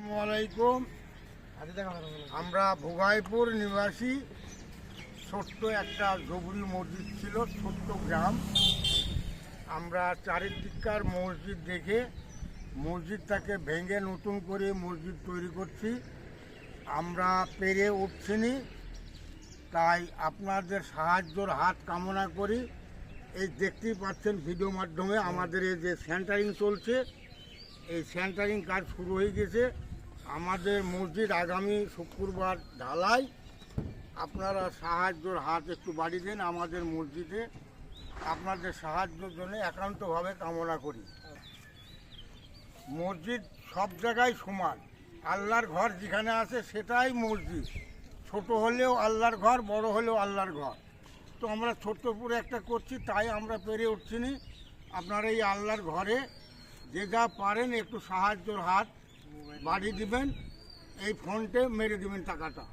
আসসালামু আলাইকুম। আমরা ভোগাইপুর নিবাসী। ছোট্ট একটা জবরি মসজিদ ছিল, ছোট্ট গ্রাম। আমরা চারিদিককার মসজিদ দেখে মসজিদটাকে ভেঙে নতুন করে মসজিদ তৈরি করছি। আমরা পেরে উঠছিনি, তাই আপনাদের সাহায্যর হাত কামনা করি। এই দেখতেই পাচ্ছেন ভিডিও মাধ্যমে আমাদের এই যে সেন্টারিং চলছে, এই সেন্টারিং কাজ শুরু হয়ে গেছে। আমাদের মসজিদ আগামী শুক্রবার ঢালাই। আপনারা সাহায্যর হাত একটু বাড়িয়ে দেন আমাদের মসজিদে। আপনাদের সাহায্যের জন্য একান্তভাবে কামনা করি। মসজিদ সব জায়গায় সমান, আল্লাহর ঘর যেখানে আছে সেটাই মসজিদ। ছোট হলেও আল্লাহর ঘর, বড় হলেও আল্লাহর ঘর। তো আমরা ছোট্ট করে একটা করছি, তাই আমরা পেরে উঠছি না। আপনারা এই আল্লাহর ঘরে যে যা পারেন একটু সাহায্যর হাত বাড়িয়ে দিবেন, এই ফোনটে মেরে দিবেন টাকাটা।